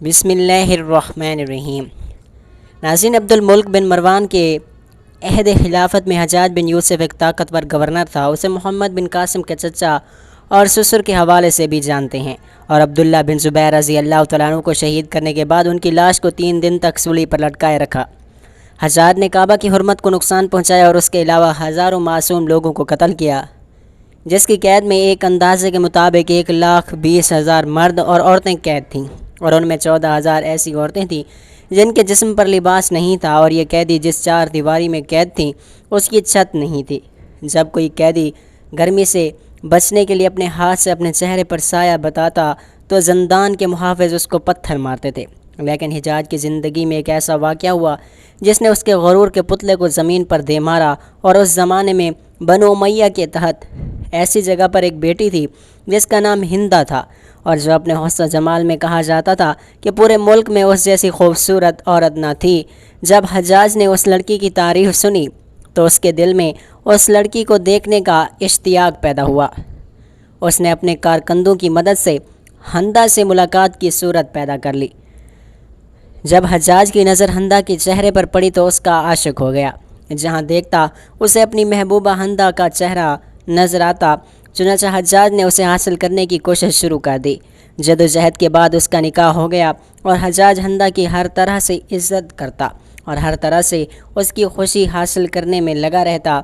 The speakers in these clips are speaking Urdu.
بسم اللہ الرحمن الرحیم۔ ناظرین، عبد الملک بن مروان کے عہد خلافت میں حجاج بن یوسف ایک طاقتور گورنر تھا۔ اسے محمد بن قاسم کے چچا اور سسر کے حوالے سے بھی جانتے ہیں، اور عبداللہ بن زبیر رضی اللہ تعالیٰ عنہ کو شہید کرنے کے بعد ان کی لاش کو 3 دن تک سولی پر لٹکائے رکھا۔ حجاج نے کعبہ کی حرمت کو نقصان پہنچایا اور اس کے علاوہ ہزاروں معصوم لوگوں کو قتل کیا، جس کی قید میں ایک اندازے کے مطابق 1,20,000 مرد اور عورتیں قید تھیں، اور ان میں 14,000 ایسی عورتیں تھیں جن کے جسم پر لباس نہیں تھا، اور یہ قیدی جس 4 دیواری میں قید تھیں اس کی چھت نہیں تھی۔ جب کوئی قیدی گرمی سے بچنے کے لیے اپنے ہاتھ سے اپنے چہرے پر سایہ بتاتا تو زندان کے محافظ اس کو پتھر مارتے تھے، لیکن حجاج کی زندگی میں ایک ایسا واقعہ ہوا جس نے اس کے غرور کے پتلے کو زمین پر دے مارا۔ اور اس زمانے میں بنو امیہ کے تحت ایسی جگہ پر ایک بیٹی تھی جس کا نام ہندہ تھا، اور جو اپنے حسن و جمال میں کہا جاتا تھا کہ پورے ملک میں اس جیسی خوبصورت عورت نہ تھی۔ جب حجاج نے اس لڑکی کی تعریف سنی تو اس کے دل میں اس لڑکی کو دیکھنے کا اشتیاق پیدا ہوا۔ اس نے اپنے کارکندوں کی مدد سے ہندہ سے ملاقات کی صورت پیدا کر لی۔ جب حجاج کی نظر ہندہ کے چہرے پر پڑی تو اس کا عاشق ہو گیا۔ جہاں دیکھتا اسے اپنی محبوبہ ہندہ کا چہرہ نظر آتا، چنانچہ حجاج نے اسے حاصل کرنے کی کوشش شروع کر دی۔ جدوجہد کے بعد اس کا نکاح ہو گیا، اور حجاج ہندہ کی ہر طرح سے عزت کرتا اور ہر طرح سے اس کی خوشی حاصل کرنے میں لگا رہتا،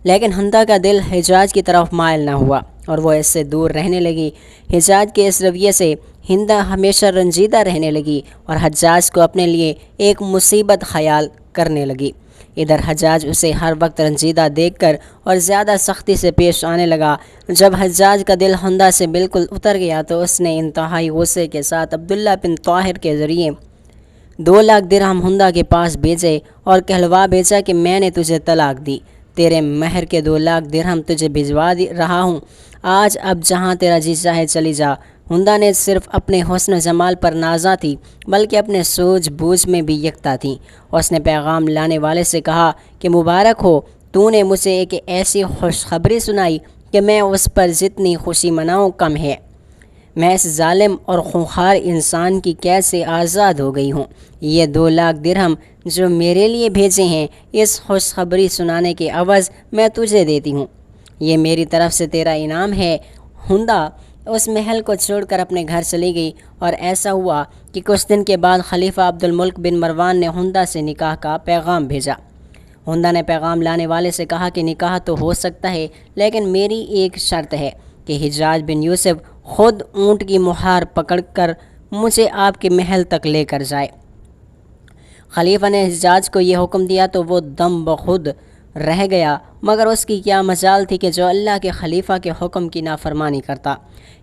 لیکن ہندہ کا دل حجاج کی طرف مائل نہ ہوا اور وہ اس سے دور رہنے لگی۔ حجاج کے اس رویے سے ہندہ ہمیشہ رنجیدہ رہنے لگی اور حجاج کو اپنے لیے ایک مصیبت خیال کرنے لگی۔ ادھر حجاج اسے ہر وقت رنجیدہ دیکھ کر اور زیادہ سختی سے پیش آنے لگا۔ جب حجاج کا دل ہندہ سے بالکل اتر گیا تو اس نے انتہائی غصے کے ساتھ عبداللہ بن طاہر کے ذریعے 2 لاکھ درہم ہندہ کے پاس بھیجے اور کہلوا بھیجا کہ میں نے تجھے طلاق دی، تیرے مہر کے 2 لاکھ درہم تجھے بھجوا رہا ہوں، آج اب جہاں تیرا جی چاہے چلی جا۔ ہندہ نے صرف اپنے حسن و جمال پر نازاں تھی بلکہ اپنے سوجھ بوجھ میں بھی یکتا تھی۔ اس نے پیغام لانے والے سے کہا کہ مبارک ہو، تو نے مجھے ایک ایسی خوشخبری سنائی کہ میں اس پر جتنی خوشی مناؤں کم ہے۔ میں اس ظالم اور خونخوار انسان کی قید سے آزاد ہو گئی ہوں۔ یہ 2 لاکھ درہم جو میرے لیے بھیجے ہیں، اس خوشخبری سنانے کے عوض میں تجھے دیتی ہوں، یہ میری طرف سے تیرا انعام ہے۔ ہندہ اس محل کو چھوڑ کر اپنے گھر چلی گئی، اور ایسا ہوا کہ کچھ دن کے بعد خلیفہ عبد الملک بن مروان نے ہندہ سے نکاح کا پیغام بھیجا۔ ہندہ نے پیغام لانے والے سے کہا کہ نکاح تو ہو سکتا ہے، لیکن میری ایک شرط ہے کہ حجاج بن یوسف خود اونٹ کی مہار پکڑ کر مجھے آپ کے محل تک لے کر جائے۔ خلیفہ نے حجاج کو یہ حکم دیا تو وہ دم بخود رہ گیا، مگر اس کی کیا مجال تھی کہ جو اللہ کے خلیفہ کے حکم کی نافرمانی کرتا۔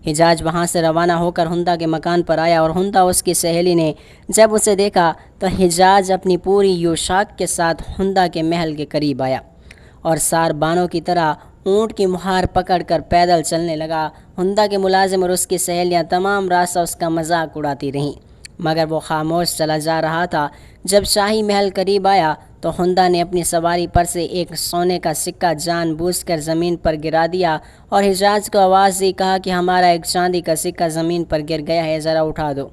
حجاج وہاں سے روانہ ہو کر ہندہ کے مکان پر آیا، اور ہندہ اس کی سہیلی نے جب اسے دیکھا تو حجاج اپنی پوری یوشاک کے ساتھ ہندہ کے محل کے قریب آیا اور ساربانوں کی طرح اونٹ کی مہار پکڑ کر پیدل چلنے لگا۔ ہندہ کے ملازم اور اس کی سہیلیاں تمام راستہ اس کا مذاق اڑاتی رہیں، مگر وہ خاموش چلا جا رہا تھا۔ جب شاہی محل قریب آیا تو ہندہ نے اپنی سواری پر سے ایک سونے کا سکہ جان بوجھ کر زمین پر گرا دیا اور حجاج کو آواز دی، کہا کہ ہمارا ایک چاندی کا سکہ زمین پر گر گیا ہے، ذرا اٹھا دو۔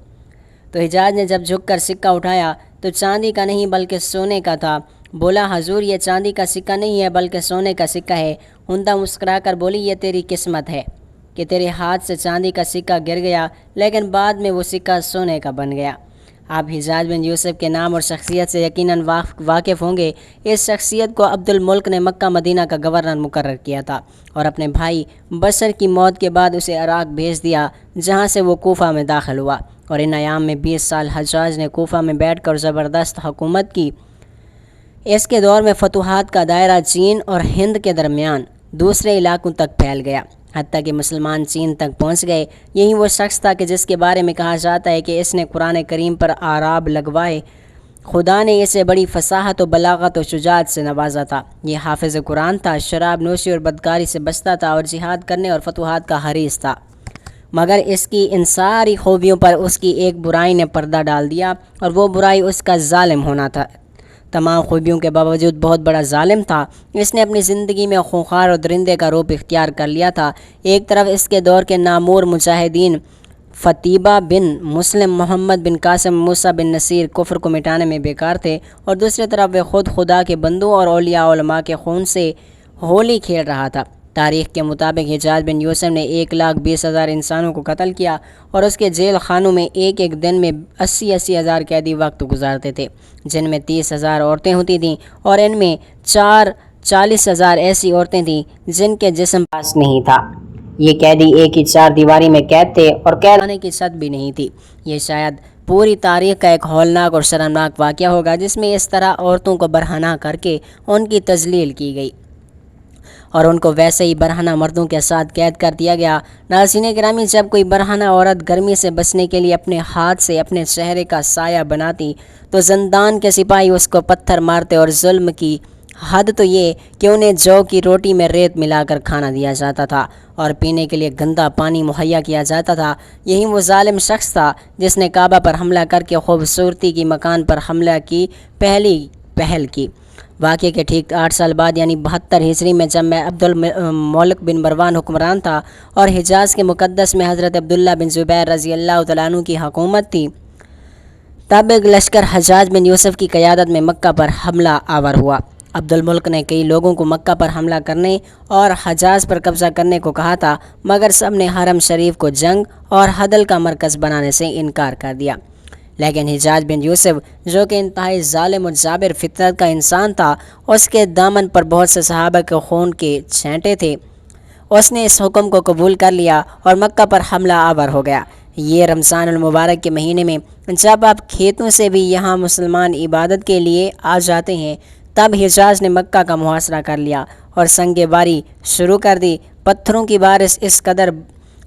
تو حجاج نے جب جھک کر سکہ اٹھایا تو چاندی کا نہیں بلکہ سونے کا تھا۔ بولا، حضور یہ چاندی کا سکہ نہیں ہے بلکہ سونے کا سکہ ہے۔ ہندہ مسکرا کر بولی، یہ تیری قسمت ہے کہ تیرے ہاتھ سے چاندی کا سکہ گر گیا، لیکن بعد میں وہ سکہ سونے کا بن گیا۔ آپ حجاج بن یوسف کے نام اور شخصیت سے یقیناً واقف ہوں گے۔ اس شخصیت کو عبد الملک نے مکہ مدینہ کا گورنر مقرر کیا تھا، اور اپنے بھائی بشر کی موت کے بعد اسے عراق بھیج دیا، جہاں سے وہ کوفہ میں داخل ہوا، اور ان ایام میں 20 سال حجاج نے کوفہ میں بیٹھ کر زبردست حکومت کی۔ اس کے دور میں فتوحات کا دائرہ چین اور ہند کے درمیان دوسرے علاقوں تک پھیل گیا، حتیٰ کہ مسلمان چین تک پہنچ گئے۔ یہی وہ شخص تھا کہ جس کے بارے میں کہا جاتا ہے کہ اس نے قرآن کریم پر آراب لگوائے، خدا نے اسے بڑی فصاحت و بلاغت و شجاعت سے نوازا تھا۔ یہ حافظ قرآن تھا، شراب نوشی اور بدکاری سے بچتا تھا، اور جہاد کرنے اور فتوحات کا حریص تھا، مگر اس کی ان ساری خوبیوں پر اس کی ایک برائی نے پردہ ڈال دیا، اور وہ برائی اس کا ظالم ہونا تھا۔ تمام خوبیوں کے باوجود بہت بڑا ظالم تھا۔ اس نے اپنی زندگی میں خونخوار اور درندے کا روپ اختیار کر لیا تھا۔ ایک طرف اس کے دور کے نامور مجاہدین فتیبہ بن مسلم، محمد بن قاسم، موسیٰ بن نصیر کفر کو مٹانے میں بیکار تھے، اور دوسری طرف وہ خود خدا کے بندوں اور اولیاء علماء کے خون سے ہولی کھیل رہا تھا۔ تاریخ کے مطابق حجاز بن یوسف نے 1,20,000 انسانوں کو قتل کیا، اور اس کے جیل خانوں میں ایک دن میں 80,000 ہزار قیدی وقت گزارتے تھے، جن میں 30,000 عورتیں ہوتی تھیں، اور ان میں 40,000 ایسی عورتیں تھیں جن کے جسم پاس نہیں تھا۔ یہ قیدی ایک ہی چار دیواری میں قید تھے، اور قید خانے کی چھت بھی نہیں تھی۔ یہ شاید پوری تاریخ کا ایک ہولناک اور شرمناک واقعہ ہوگا جس میں اس طرح عورتوں کو برہنہ کر کے ان کی تذلیل کی گئی، اور ان کو ویسے ہی برہنہ مردوں کے ساتھ قید کر دیا گیا۔ ناظرین گرامی، جب کوئی برہنہ عورت گرمی سے بچنے کے لیے اپنے ہاتھ سے اپنے چہرے کا سایہ بناتی تو زندان کے سپاہی اس کو پتھر مارتے، اور ظلم کی حد تو یہ کہ انہیں جو کی روٹی میں ریت ملا کر کھانا دیا جاتا تھا، اور پینے کے لیے گندا پانی مہیا کیا جاتا تھا۔ یہی وہ ظالم شخص تھا جس نے کعبہ پر حملہ کر کے خوبصورتی کی مکان پر حملہ کی پہل کی۔ واقعے کے ٹھیک 8 سال بعد یعنی 72 ہجری میں، جب میں عبد الملک بن مروان حکمران تھا اور حجاز کے مقدس میں حضرت عبداللہ بن زبیر رضی اللہ تعالیٰ عنہ کی حکومت تھی، تب ایک لشکر حجاج بن یوسف کی قیادت میں مکہ پر حملہ آور ہوا۔ عبد الملک نے کئی لوگوں کو مکہ پر حملہ کرنے اور حجاز پر قبضہ کرنے کو کہا تھا، مگر سب نے حرم شریف کو جنگ اور حدل کا مرکز بنانے سے انکار کر دیا۔ لیکن حجاج بن یوسف، جو کہ انتہائی ظالم و جابر فطرت کا انسان تھا، اس کے دامن پر بہت سے صحابہ کے خون کے چھینٹے تھے، اس نے اس حکم کو قبول کر لیا اور مکہ پر حملہ آور ہو گیا۔ یہ رمضان المبارک کے مہینے میں جب آپ کھیتوں سے بھی یہاں مسلمان عبادت کے لیے آ جاتے ہیں، تب حجاز نے مکہ کا محاصرہ کر لیا اور سنگ باری شروع کر دی۔ پتھروں کی بارش اس قدر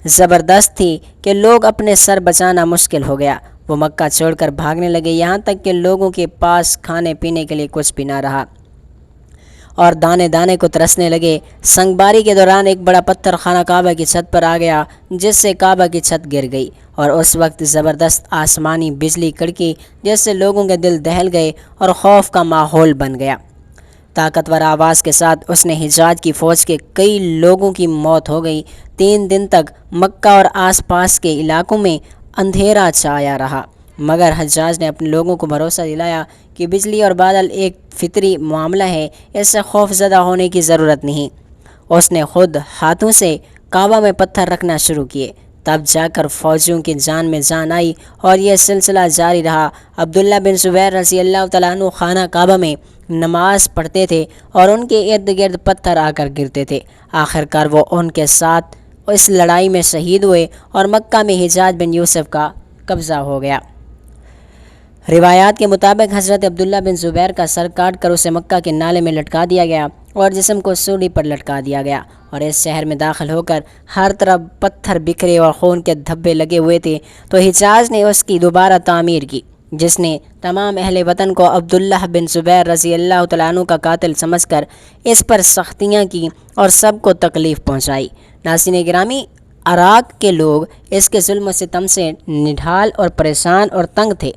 زبردست تھی کہ لوگ اپنے سر بچانا مشکل ہو گیا۔ وہ مکہ چھوڑ کر بھاگنے لگے، یہاں تک کہ لوگوں کے پاس کھانے پینے کے لیے کچھ بھی نہ رہا، اور دانے دانے کو ترسنے لگے۔ سنگ باری کے دوران ایک بڑا پتھر خانہ کعبہ کی چھت پر آ گیا، جس سے کعبہ کی چھت گر گئی، اور اس وقت زبردست آسمانی بجلی کڑکی، جس سے لوگوں کے دل دہل گئے اور خوف کا ماحول بن گیا۔ طاقتور آواز کے ساتھ اس نے حجاج کی فوج کے کئی لوگوں کی موت ہو گئی۔ 3 دن تک مکہ اور آس پاس کے علاقوں میں اندھیرا چھایا رہا، مگر حجاج نے اپنے لوگوں کو بھروسہ دلایا کہ بجلی اور بادل ایک فطری معاملہ ہے، اس سے خوف زدہ ہونے کی ضرورت نہیں۔ اس نے خود ہاتھوں سے کعبہ میں پتھر رکھنا شروع کیے، تب جا کر فوجیوں کی جان میں جان آئی، اور یہ سلسلہ جاری رہا۔ عبداللہ بن زبیر رضی اللہ تعالیٰ عنہ خانہ کعبہ میں نماز پڑھتے تھے، اور ان کے ارد گرد پتھر آ کر گرتے تھے۔ آخر کار وہ ان کے ساتھ اس لڑائی میں شہید ہوئے، اور مکہ میں حجاج بن یوسف کا قبضہ ہو گیا۔ روایات کے مطابق حضرت عبداللہ بن زبیر کا سر کاٹ کر اسے مکہ کے نالے میں لٹکا دیا گیا، اور جسم کو سولی پر لٹکا دیا گیا، اور اس شہر میں داخل ہو کر ہر طرف پتھر بکھرے اور خون کے دھبے لگے ہوئے تھے، تو حجاز نے اس کی دوبارہ تعمیر کی، جس نے تمام اہل وطن کو عبداللہ بن زبیر رضی اللہ تعالیٰ عنہ کا قاتل سمجھ کر اس پر سختیاں کی اور سب کو تکلیف پہنچائی۔ ناظرین گرامی، عراق کے لوگ اس کے ظلم و ستم سے نڈھال اور پریشان اور تنگ تھے،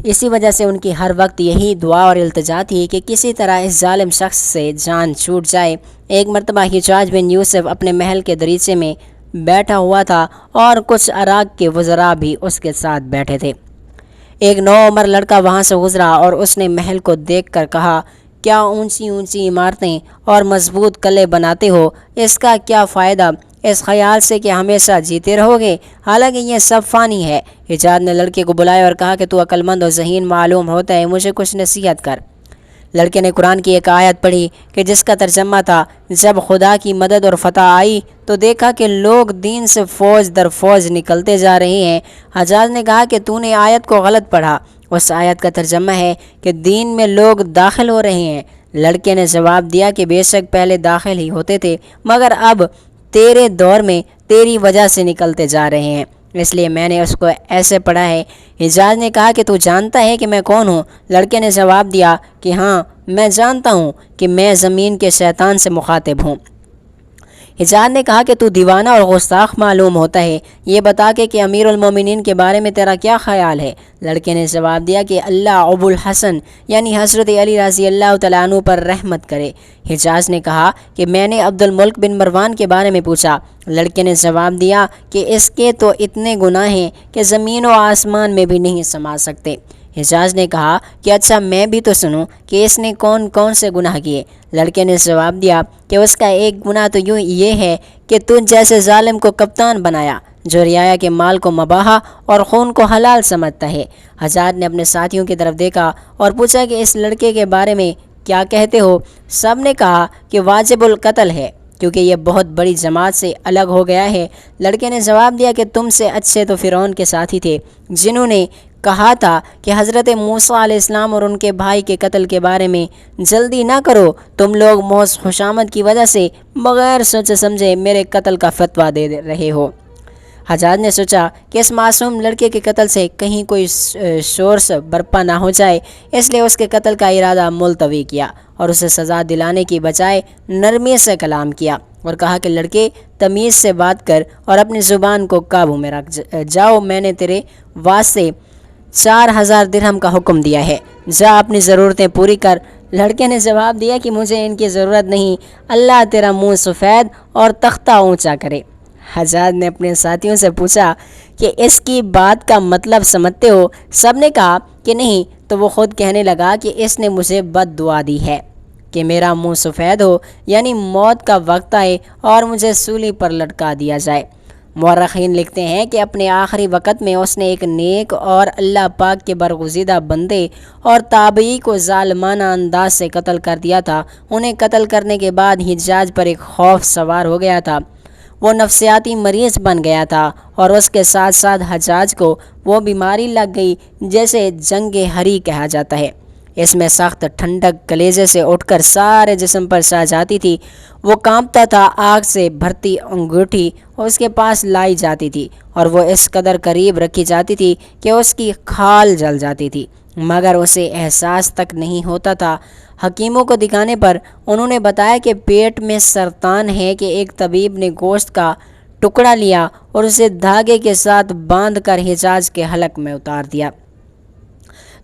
اسی وجہ سے ان کی ہر وقت یہی دعا اور التجا تھی کہ کسی طرح اس ظالم شخص سے جان چھوٹ جائے۔ ایک مرتبہ حجاج بن یوسف اپنے محل کے دریچے میں بیٹھا ہوا تھا، اور کچھ عراق کے وزراء بھی اس کے ساتھ بیٹھے تھے۔ ایک نوعمر لڑکا وہاں سے گزرا، اور اس نے محل کو دیکھ کر کہا، کیا اونچی اونچی عمارتیں اور مضبوط قلعے بناتے ہو، اس کا کیا فائدہ، اس خیال سے کہ ہمیشہ جیتے رہو گے، حالانکہ یہ سب فانی ہے۔ حجاج نے لڑکے کو بلایا اور کہا کہ تو عقل مند و ذہین معلوم ہوتا ہے، مجھے کچھ نصیحت کر۔ لڑکے نے قرآن کی ایک آیت پڑھی کہ جس کا ترجمہ تھا، جب خدا کی مدد اور فتح آئی تو دیکھا کہ لوگ دین سے فوج در فوج نکلتے جا رہے ہیں۔ حجاج نے کہا کہ تو نے آیت کو غلط پڑھا، اس آیت کا ترجمہ ہے کہ دین میں لوگ داخل ہو رہے ہیں۔ لڑکے نے جواب دیا کہ بے شک پہلے داخل ہی ہوتے تھے، مگر اب تیرے دور میں تیری وجہ سے نکلتے جا رہے ہیں، اس لیے میں نے اس کو ایسے پڑھا ہے۔ حجاج نے کہا کہ تو جانتا ہے کہ میں کون ہوں؟ لڑکے نے جواب دیا کہ ہاں، میں جانتا ہوں کہ میں زمین کے شیطان سے مخاطب ہوں۔ حجاز نے کہا کہ تو دیوانہ اور گستاخ معلوم ہوتا ہے، یہ بتا کہ امیر المومنین کے بارے میں تیرا کیا خیال ہے؟ لڑکے نے جواب دیا کہ اللہ ابو الحسن یعنی حضرت علی رضی اللہ تعالیٰ عنہ پر رحمت کرے۔ حجاز نے کہا کہ میں نے عبد الملک بن مروان کے بارے میں پوچھا۔ لڑکے نے جواب دیا کہ اس کے تو اتنے گناہ ہیں کہ زمین و آسمان میں بھی نہیں سما سکتے۔ حجاز نے کہا کہ اچھا میں بھی تو سنوں کہ اس نے کون کون سے گناہ کیے؟ لڑکے نے جواب دیا کہ اس کا ایک گناہ تو یہ ہے کہ تجھ جیسے ظالم کو کپتان بنایا جو رعایا کے مال کو مباح اور خون کو حلال سمجھتا ہے۔ حجاز نے اپنے ساتھیوں کی طرف دیکھا اور پوچھا کہ اس لڑکے کے بارے میں کیا کہتے ہو؟ سب نے کہا کہ واجب القتل ہے کیونکہ یہ بہت بڑی جماعت سے الگ ہو گیا ہے۔ لڑکے نے جواب دیا کہ تم سے اچھے تو فرعون کے ساتھی تھے جنہوں نے کہا تھا کہ حضرت موسیٰ علیہ السلام اور ان کے بھائی کے قتل کے بارے میں جلدی نہ کرو، تم لوگ محض خوشامد کی وجہ سے بغیر سوچے سمجھے میرے قتل کا فتویٰ دے رہے ہو۔ حجاج نے سوچا کہ اس معصوم لڑکے کے قتل سے کہیں کوئی شورش برپا نہ ہو جائے، اس لیے اس کے قتل کا ارادہ ملتوی کیا اور اسے سزا دلانے کی بجائے نرمی سے کلام کیا اور کہا کہ لڑکے تمیز سے بات کر اور اپنی زبان کو قابو میں رکھ، جاؤ میں نے تیرے واسطے 4000 درہم کا حکم دیا ہے، جا اپنی ضرورتیں پوری کر۔ لڑکے نے جواب دیا کہ مجھے ان کی ضرورت نہیں، اللہ تیرا منہ سفید اور تختہ اونچا کرے۔ حجاج نے اپنے ساتھیوں سے پوچھا کہ اس کی بات کا مطلب سمجھتے ہو؟ سب نے کہا کہ نہیں، تو وہ خود کہنے لگا کہ اس نے مجھے بد دعا دی ہے کہ میرا منہ سفید ہو، یعنی موت کا وقت آئے اور مجھے سولی پر لٹکا دیا جائے۔ مورخین لکھتے ہیں کہ اپنے آخری وقت میں اس نے ایک نیک اور اللہ پاک کے برگزیدہ بندے اور تابعی کو ظالمانہ انداز سے قتل کر دیا تھا۔ انہیں قتل کرنے کے بعد حجاج پر ایک خوف سوار ہو گیا تھا، وہ نفسیاتی مریض بن گیا تھا اور اس کے ساتھ ساتھ حجاج کو وہ بیماری لگ گئی جیسے جنگ ہری کہا جاتا ہے۔ اس میں سخت ٹھنڈک کلیجے سے اٹھ کر سارے جسم پر چھا جاتی تھی، وہ کانپتا تھا، آگ سے بھرتی انگوٹھی اس کے پاس لائی جاتی تھی اور وہ اس قدر قریب رکھی جاتی تھی کہ اس کی کھال جل جاتی تھی مگر اسے احساس تک نہیں ہوتا تھا۔ حکیموں کو دکھانے پر انہوں نے بتایا کہ پیٹ میں سرطان ہے کہ ایک طبیب نے گوشت کا ٹکڑا لیا اور اسے دھاگے کے ساتھ باندھ کر حجاج کے حلق میں اتار دیا۔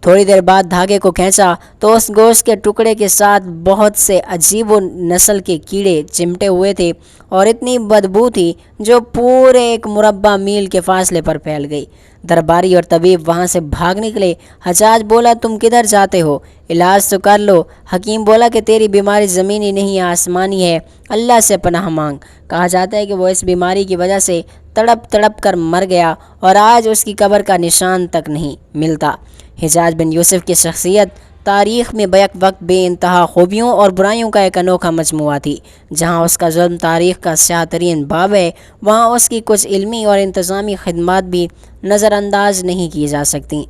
تھوڑی دیر بعد دھاگے کو کھینچا تو اس گوشت کے ٹکڑے کے ساتھ بہت سے عجیب و نسل کے کیڑے چمٹے ہوئے تھے اور اتنی بدبو تھی جو پورے ایک مربع میل کے فاصلے پر پھیل گئی۔ درباری اور طبیب وہاں سے بھاگ نکلے۔ حجاج بولا تم کدھر جاتے ہو؟ علاج تو کر لو۔ حکیم بولا کہ تیری بیماری زمینی نہیں آسمانی ہے، اللہ سے پناہ مانگ۔ کہا جاتا ہے کہ وہ اس بیماری کی وجہ سے تڑپ تڑپ کر مر گیا اور آج اس کی قبر کا نشان تک نہیں ملتا۔ حجاج بن یوسف کی شخصیت تاریخ میں بیک وقت بے انتہا خوبیوں اور برائیوں کا ایک انوکھا مجموعہ تھی۔ جہاں اس کا ظلم تاریخ کا سیاہ ترین باب ہے، وہاں اس کی کچھ علمی اور انتظامی خدمات بھی نظر انداز نہیں کی جا سکتی۔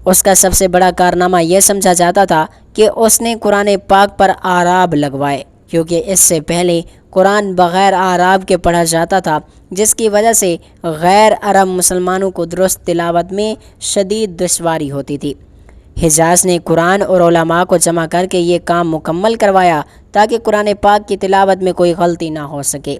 اس کا سب سے بڑا کارنامہ یہ سمجھا جاتا تھا کہ اس نے قرآن پاک پر آراب لگوائے، کیونکہ اس سے پہلے قرآن بغیر آراب کے پڑھا جاتا تھا، جس کی وجہ سے غیر عرب مسلمانوں کو درست تلاوت میں شدید دشواری ہوتی تھی۔ حجاز نے قرآن اور علماء کو جمع کر کے یہ کام مکمل کروایا تاکہ قرآن پاک کی تلاوت میں کوئی غلطی نہ ہو سکے۔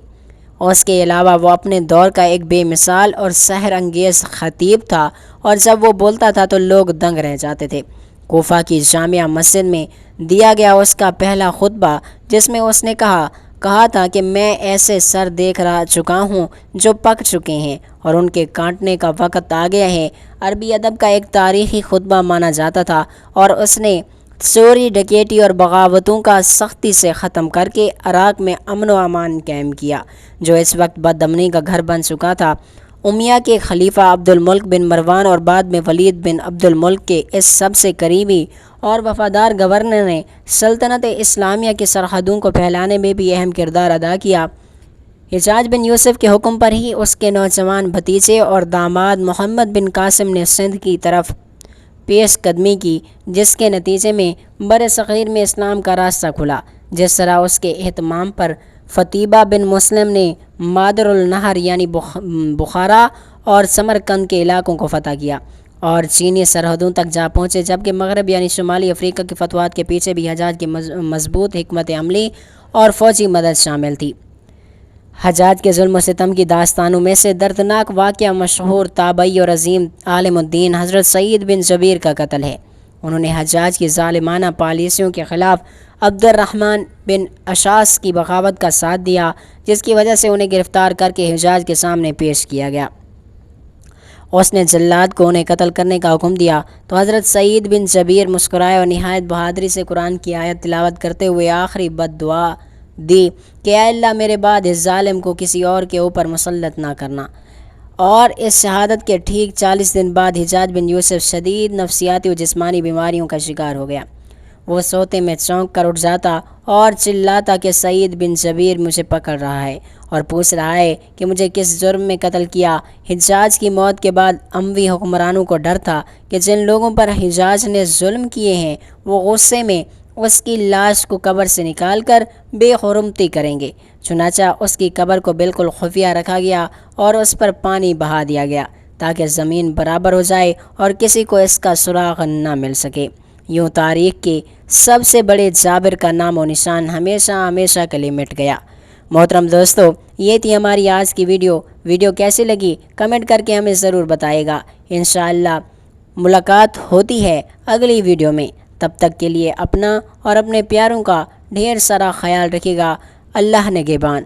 اس کے علاوہ وہ اپنے دور کا ایک بے مثال اور سحر انگیز خطیب تھا اور جب وہ بولتا تھا تو لوگ دنگ رہ جاتے تھے۔ کوفہ کی جامع مسجد میں دیا گیا اس کا پہلا خطبہ، جس میں اس نے کہا تھا کہ میں ایسے سر دیکھ چکا ہوں جو پک چکے ہیں اور ان کے کاٹنے کا وقت آ گیا ہے۔ عربی ادب کا ایک تاریخی خطبہ مانا جاتا تھا اور اس نے چوری ڈکیٹی اور بغاوتوں کا سختی سے ختم کر کے عراق میں امن و امان قائم کیا، جو اس وقت بد امنی کا گھر بن چکا تھا۔ امیہ کے خلیفہ عبد الملک بن مروان اور بعد میں ولید بن عبد الملک کے اس سب سے قریبی اور وفادار گورنر نے سلطنت اسلامیہ کی سرحدوں کو پھیلانے میں بھی اہم کردار ادا کیا۔ حجاج بن یوسف کے حکم پر ہی اس کے نوجوان بھتیجے اور داماد محمد بن قاسم نے سندھ کی طرف پیش قدمی کی، جس کے نتیجے میں برصغیر میں اسلام کا راستہ کھلا۔ جس طرح اس کے اہتمام پر فتیبہ بن مسلم نے مادر النہر یعنی بخارا اور سمرقند کے علاقوں کو فتح کیا اور چینی سرحدوں تک جا پہنچے، جبکہ مغرب یعنی شمالی افریقہ کے فتوحات کے پیچھے بھی حجاج کی مضبوط حکمت عملی اور فوجی مدد شامل تھی۔ حجاج کے ظلم و ستم کی داستانوں میں سے دردناک واقعہ مشہور تابعی اور عظیم عالم الدین حضرت سعید بن جبیر کا قتل ہے۔ انہوں نے حجاج کی ظالمانہ پالیسیوں کے خلاف عبد الرحمن بن اشعث کی بغاوت کا ساتھ دیا، جس کی وجہ سے انہیں گرفتار کر کے حجاج کے سامنے پیش کیا گیا۔ اس نے جلاد کو انہیں قتل کرنے کا حکم دیا تو حضرت سعید بن جبیر مسکرائے اور نہایت بہادری سے قرآن کی آیت تلاوت کرتے ہوئے آخری بد دعا دی کہ اے اللہ میرے بعد اس ظالم کو کسی اور کے اوپر مسلط نہ کرنا۔ اور اس شہادت کے ٹھیک 40 دن بعد حجاج بن یوسف شدید نفسیاتی و جسمانی بیماریوں کا شکار ہو گیا۔ وہ سوتے میں چونک کر اٹھ جاتا اور چلاتا کہ سعید بن جبیر مجھے پکڑ رہا ہے اور پوچھ رہا ہے کہ مجھے کس جرم میں قتل کیا۔ حجاج کی موت کے بعد اموی حکمرانوں کو ڈر تھا کہ جن لوگوں پر حجاج نے ظلم کیے ہیں وہ غصے میں اس کی لاش کو قبر سے نکال کر بے حرمتی کریں گے، چنانچہ اس کی قبر کو بالکل خفیہ رکھا گیا اور اس پر پانی بہا دیا گیا تاکہ زمین برابر ہو جائے اور کسی کو اس کا سراغ نہ مل سکے۔ یوں تاریخ کے سب سے بڑے جابر کا نام و نشان ہمیشہ ہمیشہ کے لیے مٹ گیا۔ محترم دوستو، یہ تھی ہماری آج کی ویڈیو کیسی لگی کمنٹ کر کے ہمیں ضرور بتائے گا۔ انشاءاللہ ملاقات ہوتی ہے اگلی ویڈیو میں، تب تک کے لیے اپنا اور اپنے پیاروں کا ڈھیر سارا خیال رکھیے گا۔ اللہ نگہبان۔